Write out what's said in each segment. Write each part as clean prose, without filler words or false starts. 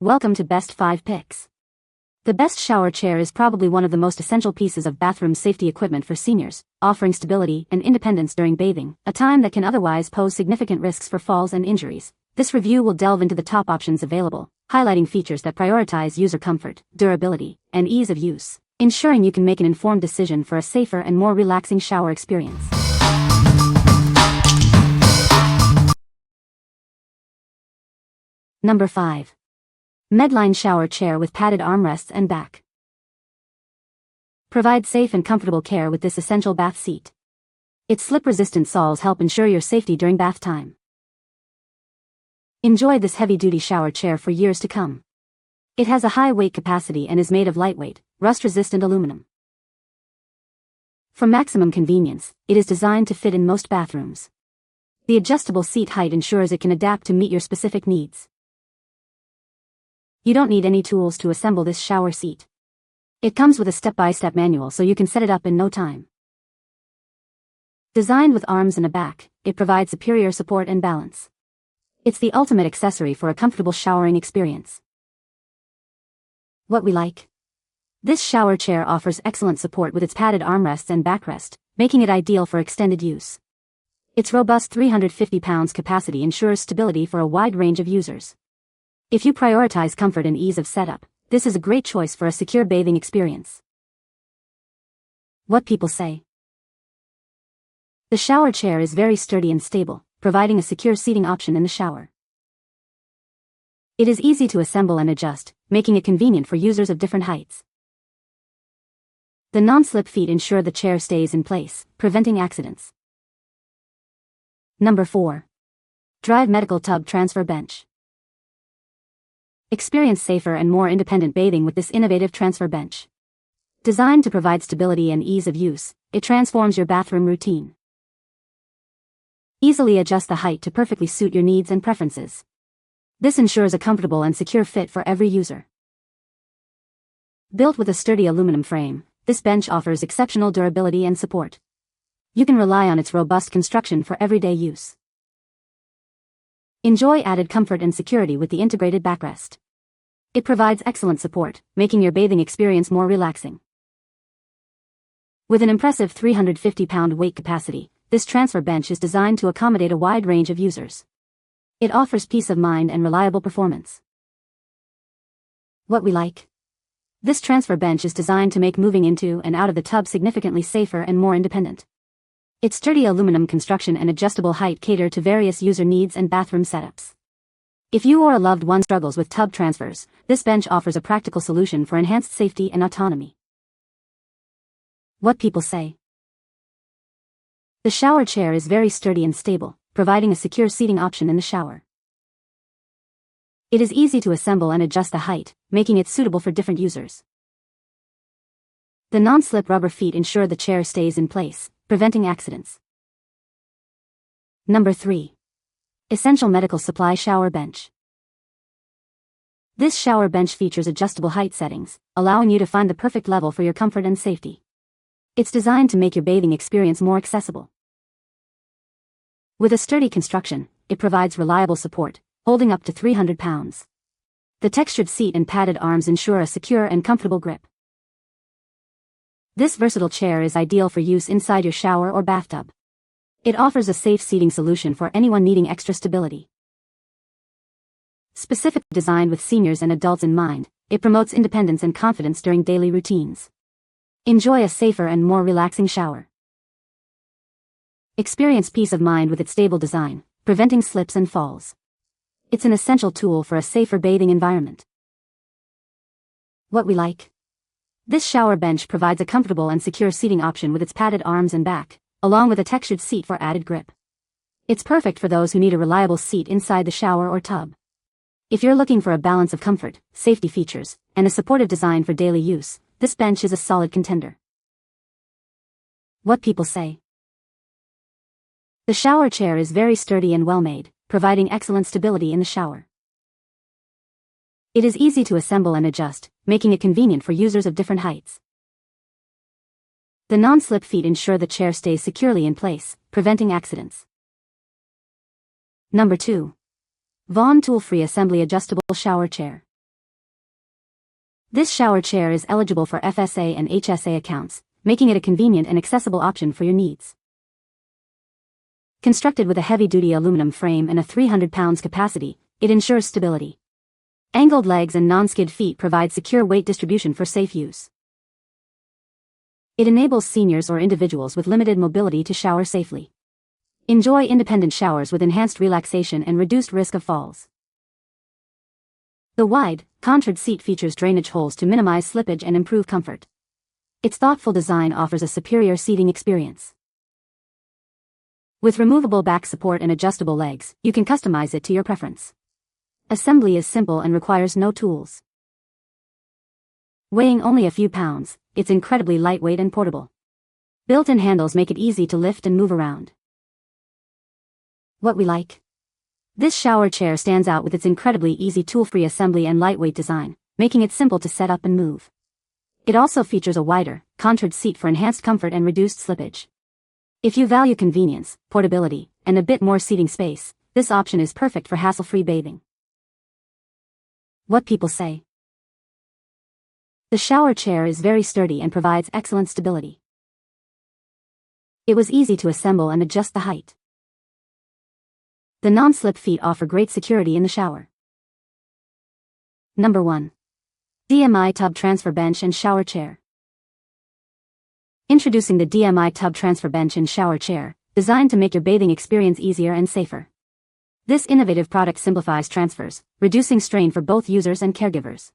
Welcome to Best 5 Picks. The Best Shower Chair is probably one of the most essential pieces of bathroom safety equipment for seniors, offering stability and independence during bathing, a time that can otherwise pose significant risks for falls and injuries. This review will delve into the top options available, highlighting features that prioritize user comfort, durability, and ease of use, ensuring you can make an informed decision for a safer and more relaxing shower experience. Number 5. Medline Shower Chair with padded armrests and back. Provide safe and comfortable care with this essential bath seat. Its slip-resistant soles help ensure your safety during bath time. Enjoy this heavy-duty shower chair for years to come. It has a high weight capacity and is made of lightweight, rust-resistant aluminum. For maximum convenience, it is designed to fit in most bathrooms. The adjustable seat height ensures it can adapt to meet your specific needs. You don't need any tools to assemble this shower seat. It comes with a step-by-step manual so you can set it up in no time. Designed with arms and a back, it provides superior support and balance. It's the ultimate accessory for a comfortable showering experience. What we like? This shower chair offers excellent support with its padded armrests and backrest, making it ideal for extended use. Its robust 350 pounds capacity ensures stability for a wide range of users. If you prioritize comfort and ease of setup, this is a great choice for a secure bathing experience. What people say. The shower chair is very sturdy and stable, providing a secure seating option in the shower. It is easy to assemble and adjust, making it convenient for users of different heights. The non-slip feet ensure the chair stays in place, preventing accidents. Number 4. Drive Medical Tub Transfer Bench. Experience safer and more independent bathing with this innovative transfer bench. Designed to provide stability and ease of use, it transforms your bathroom routine. Easily adjust the height to perfectly suit your needs and preferences. This ensures a comfortable and secure fit for every user. Built with a sturdy aluminum frame, this bench offers exceptional durability and support. You can rely on its robust construction for everyday use. Enjoy added comfort and security with the integrated backrest. It provides excellent support, making your bathing experience more relaxing. With an impressive 350-pound weight capacity, this transfer bench is designed to accommodate a wide range of users. It offers peace of mind and reliable performance. What we like? This transfer bench is designed to make moving into and out of the tub significantly safer and more independent. Its sturdy aluminum construction and adjustable height cater to various user needs and bathroom setups. If you or a loved one struggles with tub transfers, this bench offers a practical solution for enhanced safety and autonomy. What people say. The shower chair is very sturdy and stable, providing a secure seating option in the shower. It is easy to assemble and adjust the height, making it suitable for different users. The non-slip rubber feet ensure the chair stays in place, preventing accidents. Number 3. Essential Medical Supply Shower Bench. This shower bench features adjustable height settings, allowing you to find the perfect level for your comfort and safety. It's designed to make your bathing experience more accessible. With a sturdy construction, it provides reliable support, holding up to 300 pounds. The textured seat and padded arms ensure a secure and comfortable grip. This versatile chair is ideal for use inside your shower or bathtub. It offers a safe seating solution for anyone needing extra stability. Specifically designed with seniors and adults in mind, it promotes independence and confidence during daily routines. Enjoy a safer and more relaxing shower. Experience peace of mind with its stable design, preventing slips and falls. It's an essential tool for a safer bathing environment. What we like? This shower bench provides a comfortable and secure seating option with its padded arms and back, along with a textured seat for added grip. It's perfect for those who need a reliable seat inside the shower or tub. If you're looking for a balance of comfort, safety features, and a supportive design for daily use, this bench is a solid contender. What people say. The shower chair is very sturdy and well-made, providing excellent stability in the shower. It is easy to assemble and adjust, making it convenient for users of different heights. The non-slip feet ensure the chair stays securely in place, preventing accidents. Number 2. Vaunn Tool-Free Assembly Adjustable Shower Chair. This shower chair is eligible for FSA and HSA accounts, making it a convenient and accessible option for your needs. Constructed with a heavy-duty aluminum frame and a 300 pounds capacity, it ensures stability. Angled legs and non-skid feet provide secure weight distribution for safe use. It enables seniors or individuals with limited mobility to shower safely. Enjoy independent showers with enhanced relaxation and reduced risk of falls. The wide, contoured seat features drainage holes to minimize slippage and improve comfort. Its thoughtful design offers a superior seating experience. With removable back support and adjustable legs, you can customize it to your preference. Assembly is simple and requires no tools. Weighing only a few pounds, it's incredibly lightweight and portable. Built-in handles make it easy to lift and move around. What we like? This shower chair stands out with its incredibly easy tool-free assembly and lightweight design, making it simple to set up and move. It also features a wider, contoured seat for enhanced comfort and reduced slippage. If you value convenience, portability, and a bit more seating space, this option is perfect for hassle-free bathing. What people say. The shower chair is very sturdy and provides excellent stability. It was easy to assemble and adjust the height. The non-slip feet offer great security in the shower. Number 1. DMI Tub Transfer Bench and Shower Chair. Introducing the DMI Tub Transfer Bench and Shower Chair, designed to make your bathing experience easier and safer. This innovative product simplifies transfers, reducing strain for both users and caregivers.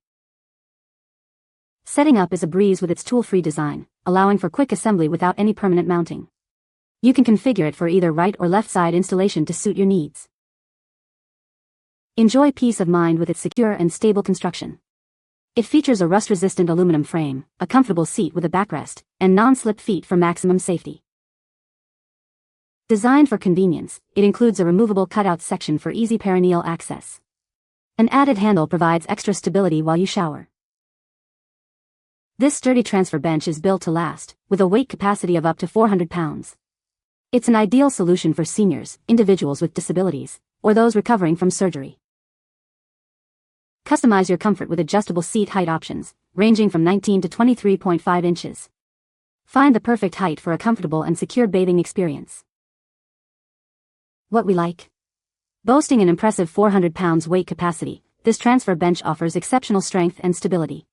Setting up is a breeze with its tool-free design, allowing for quick assembly without any permanent mounting. You can configure it for either right or left side installation to suit your needs. Enjoy peace of mind with its secure and stable construction. It features a rust-resistant aluminum frame, a comfortable seat with a backrest, and non-slip feet for maximum safety. Designed for convenience, it includes a removable cutout section for easy perineal access. An added handle provides extra stability while you shower. This sturdy transfer bench is built to last, with a weight capacity of up to 400 pounds. It's an ideal solution for seniors, individuals with disabilities, or those recovering from surgery. Customize your comfort with adjustable seat height options, ranging from 19 to 23.5 inches. Find the perfect height for a comfortable and secure bathing experience. What we like? Boasting an impressive 400 pounds weight capacity, this transfer bench offers exceptional strength and stability.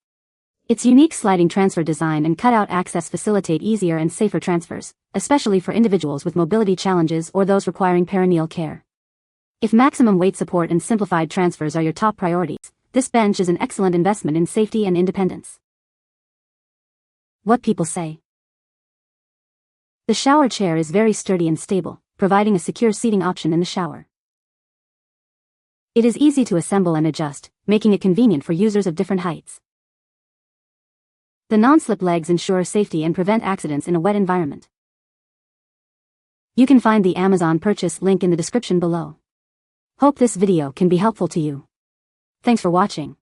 Its unique sliding transfer design and cutout access facilitate easier and safer transfers, especially for individuals with mobility challenges or those requiring perineal care. If maximum weight support and simplified transfers are your top priorities, this bench is an excellent investment in safety and independence. What people say. The shower chair is very sturdy and stable, providing a secure seating option in the shower. It is easy to assemble and adjust, making it convenient for users of different heights. The non-slip legs ensure safety and prevent accidents in a wet environment. You can find the Amazon purchase link in the description below. Hope this video can be helpful to you. Thanks for watching.